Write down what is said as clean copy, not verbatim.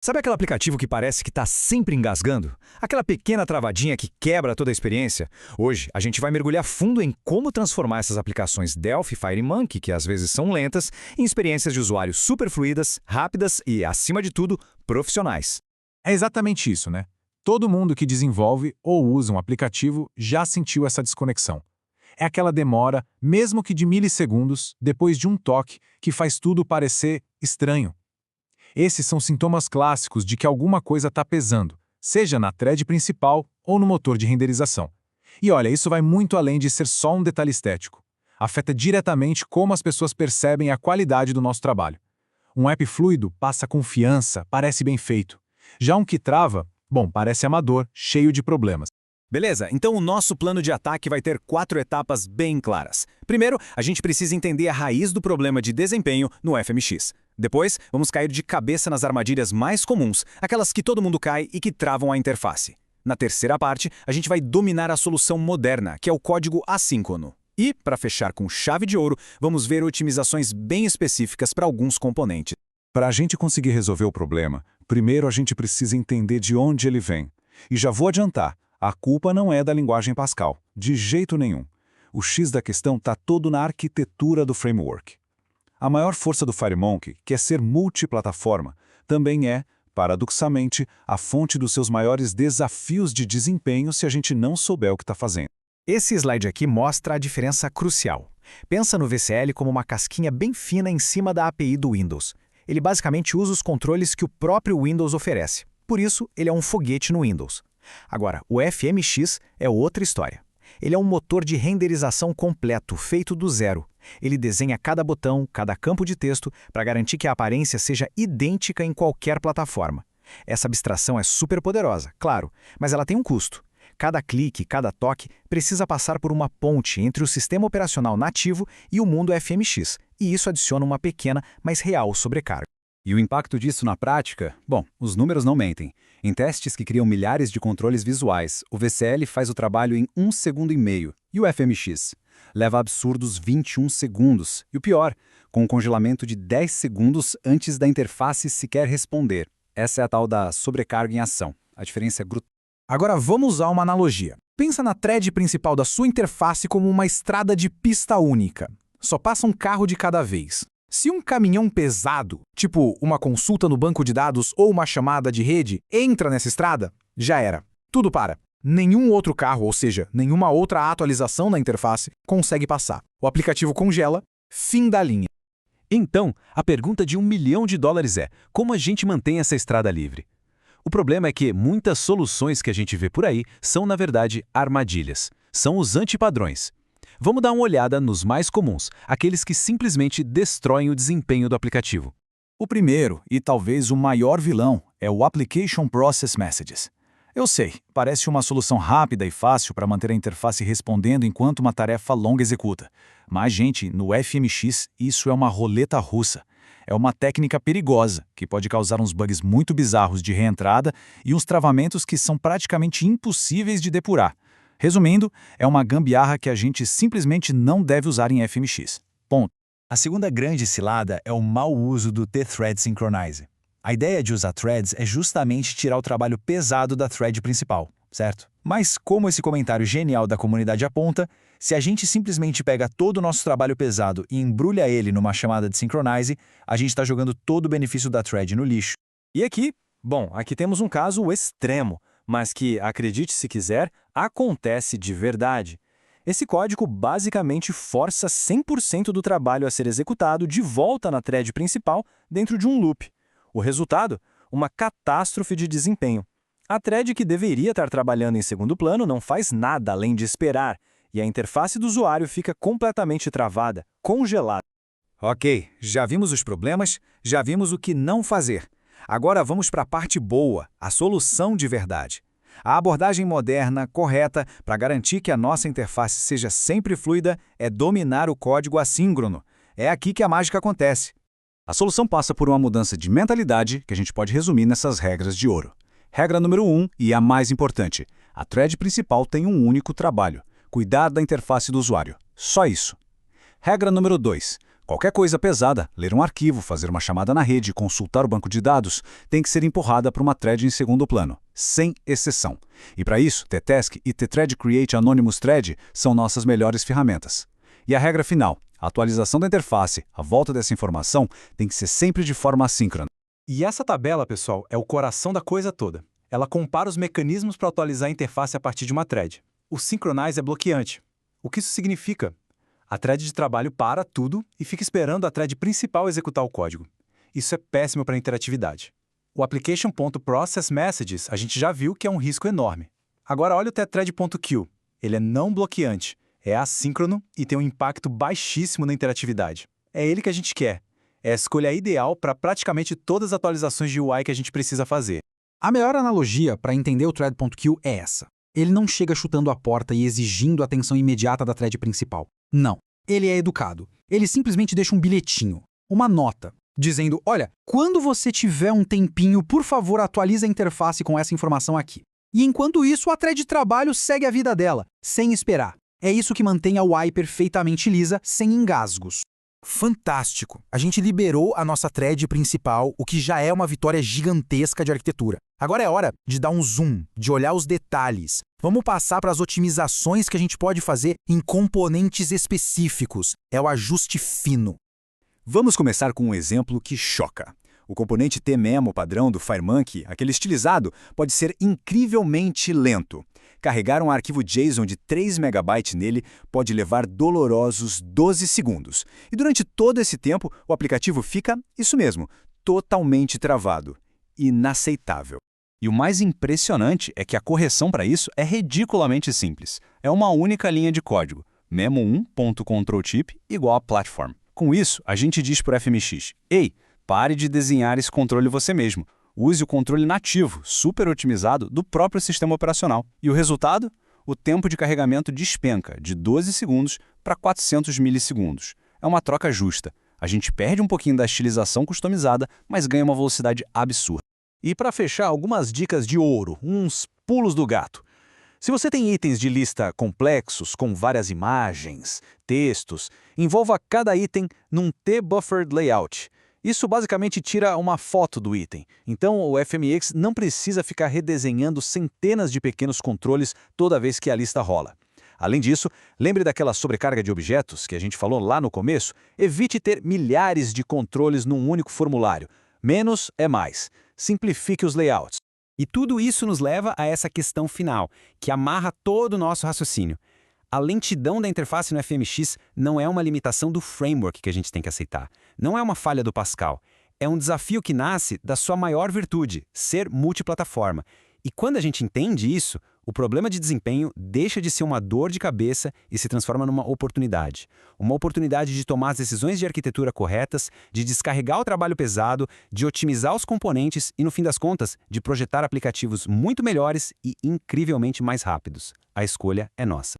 Sabe aquele aplicativo que parece que está sempre engasgando? Aquela pequena travadinha que quebra toda a experiência? Hoje, a gente vai mergulhar fundo em como transformar essas aplicações Delphi e FireMonkey, que às vezes são lentas, em experiências de usuário super fluidas, rápidas e, acima de tudo, profissionais. É exatamente isso, né? Todo mundo que desenvolve ou usa um aplicativo já sentiu essa desconexão. É aquela demora, mesmo que de milissegundos, depois de um toque, que faz tudo parecer estranho. Esses são sintomas clássicos de que alguma coisa está pesando, seja na thread principal ou no motor de renderização. E olha, isso vai muito além de ser só um detalhe estético. Afeta diretamente como as pessoas percebem a qualidade do nosso trabalho. Um app fluido passa confiança, parece bem feito. Já um que trava, bom, parece amador, cheio de problemas. Beleza, então o nosso plano de ataque vai ter 4 etapas bem claras. Primeiro, a gente precisa entender a raiz do problema de desempenho no FMX. Depois, vamos cair de cabeça nas armadilhas mais comuns, aquelas que todo mundo cai e que travam a interface. Na terceira parte, a gente vai dominar a solução moderna, que é o código assíncrono. E, para fechar com chave de ouro, vamos ver otimizações bem específicas para alguns componentes. Para a gente conseguir resolver o problema, primeiro a gente precisa entender de onde ele vem. E já vou adiantar, a culpa não é da linguagem Pascal, de jeito nenhum. O X da questão está todo na arquitetura do framework. A maior força do FireMonkey, que é ser multiplataforma, também é, paradoxalmente, a fonte dos seus maiores desafios de desempenho se a gente não souber o que está fazendo. Esse slide aqui mostra a diferença crucial. Pensa no VCL como uma casquinha bem fina em cima da API do Windows. Ele basicamente usa os controles que o próprio Windows oferece. Por isso, ele é um foguete no Windows. Agora, o FMX é outra história. Ele é um motor de renderização completo, feito do zero. Ele desenha cada botão, cada campo de texto, para garantir que a aparência seja idêntica em qualquer plataforma. Essa abstração é super poderosa, claro, mas ela tem um custo. Cada clique, cada toque precisa passar por uma ponte entre o sistema operacional nativo e o mundo FMX, e isso adiciona uma pequena, mas real sobrecarga. E o impacto disso na prática? Bom, os números não mentem. Em testes que criam milhares de controles visuais, o VCL faz o trabalho em 1,5 segundos. E o FMX? Leva absurdos 21 segundos. E o pior, com um congelamento de 10 segundos antes da interface sequer responder. Essa é a tal da sobrecarga em ação. A diferença é brutal. Agora vamos usar uma analogia. Pensa na thread principal da sua interface como uma estrada de pista única. Só passa um carro de cada vez. Se um caminhão pesado, tipo uma consulta no banco de dados ou uma chamada de rede, entra nessa estrada, já era. Tudo para. Nenhum outro carro, ou seja, nenhuma outra atualização na interface, consegue passar. O aplicativo congela, fim da linha. Então, a pergunta de $1 milhão é: como a gente mantém essa estrada livre? O problema é que muitas soluções que a gente vê por aí são, na verdade, armadilhas. São os antipadrões. Vamos dar uma olhada nos mais comuns, aqueles que simplesmente destroem o desempenho do aplicativo. O primeiro, e talvez o maior vilão, é o Application Process Messages. Eu sei, parece uma solução rápida e fácil para manter a interface respondendo enquanto uma tarefa longa executa. Mas, gente, no FMX, isso é uma roleta russa. É uma técnica perigosa, que pode causar uns bugs muito bizarros de reentrada e uns travamentos que são praticamente impossíveis de depurar. Resumindo, é uma gambiarra que a gente simplesmente não deve usar em FMX. Ponto. A segunda grande cilada é o mau uso do T-Thread Synchronize. A ideia de usar threads é justamente tirar o trabalho pesado da thread principal, certo? Mas, como esse comentário genial da comunidade aponta, se a gente simplesmente pega todo o nosso trabalho pesado e embrulha ele numa chamada de Synchronize, a gente está jogando todo o benefício da thread no lixo. E aqui, aqui temos um caso extremo, mas que, acredite se quiser, acontece de verdade. Esse código basicamente força 100% do trabalho a ser executado de volta na thread principal dentro de um loop. O resultado? Uma catástrofe de desempenho. A thread que deveria estar trabalhando em segundo plano não faz nada além de esperar, e a interface do usuário fica completamente travada, congelada. Ok, já vimos os problemas, já vimos o que não fazer. Agora vamos para a parte boa, a solução de verdade. A abordagem moderna, correta, para garantir que a nossa interface seja sempre fluida, é dominar o código assíncrono. É aqui que a mágica acontece. A solução passa por uma mudança de mentalidade que a gente pode resumir nessas regras de ouro. Regra número 1, e a mais importante: a thread principal tem um único trabalho: cuidar da interface do usuário. Só isso. Regra número 2: Qualquer coisa pesada, ler um arquivo, fazer uma chamada na rede, consultar o banco de dados, tem que ser empurrada para uma thread em segundo plano, sem exceção. E para isso, T-Task e T-Thread Create Anonymous Thread são nossas melhores ferramentas. E a regra final, a atualização da interface, a volta dessa informação, tem que ser sempre de forma assíncrona. E essa tabela, pessoal, é o coração da coisa toda. Ela compara os mecanismos para atualizar a interface a partir de uma thread. O Synchronize é bloqueante. O que isso significa? A thread de trabalho para tudo e fica esperando a thread principal executar o código. Isso é péssimo para a interatividade. O application.processMessages a gente já viu que é um risco enorme. Agora olha o tthread.queue. Ele é não bloqueante, é assíncrono e tem um impacto baixíssimo na interatividade. É ele que a gente quer. É a escolha ideal para praticamente todas as atualizações de UI que a gente precisa fazer. A melhor analogia para entender o thread.queue é essa. Ele não chega chutando a porta e exigindo a atenção imediata da thread principal. Não. Ele é educado. Ele simplesmente deixa um bilhetinho, uma nota, dizendo, olha, quando você tiver um tempinho, por favor, atualize a interface com essa informação aqui. E enquanto isso, a thread de trabalho segue a vida dela, sem esperar. É isso que mantém a UI perfeitamente lisa, sem engasgos. Fantástico! A gente liberou a nossa thread principal, o que já é uma vitória gigantesca de arquitetura. Agora é hora de dar um zoom, de olhar os detalhes. Vamos passar para as otimizações que a gente pode fazer em componentes específicos. É o ajuste fino. Vamos começar com um exemplo que choca. O componente tmemo padrão do FireMonkey, aquele estilizado, pode ser incrivelmente lento. Carregar um arquivo JSON de 3 MB nele pode levar dolorosos 12 segundos. E durante todo esse tempo, o aplicativo fica, isso mesmo, totalmente travado. Inaceitável. E o mais impressionante é que a correção para isso é ridiculamente simples. É uma única linha de código, memo1.controlType igual a platform. Com isso, a gente diz para o FMX, ei, pare de desenhar esse controle você mesmo. Use o controle nativo, super otimizado, do próprio sistema operacional. E o resultado? O tempo de carregamento despenca de 12 segundos para 400 milissegundos. É uma troca justa. A gente perde um pouquinho da estilização customizada, mas ganha uma velocidade absurda. E para fechar, algumas dicas de ouro, uns pulos do gato. Se você tem itens de lista complexos, com várias imagens, textos, envolva cada item num T-buffered layout. Isso basicamente tira uma foto do item, então o FMX não precisa ficar redesenhando centenas de pequenos controles toda vez que a lista rola. Além disso, lembre daquela sobrecarga de objetos que a gente falou lá no começo? Evite ter milhares de controles num único formulário. Menos é mais. Simplifique os layouts. E tudo isso nos leva a essa questão final, que amarra todo o nosso raciocínio. A lentidão da interface no FMX não é uma limitação do framework que a gente tem que aceitar. Não é uma falha do Pascal. É um desafio que nasce da sua maior virtude, ser multiplataforma. E quando a gente entende isso, o problema de desempenho deixa de ser uma dor de cabeça e se transforma numa oportunidade. Uma oportunidade de tomar as decisões de arquitetura corretas, de descarregar o trabalho pesado, de otimizar os componentes e, no fim das contas, de projetar aplicativos muito melhores e incrivelmente mais rápidos. A escolha é nossa.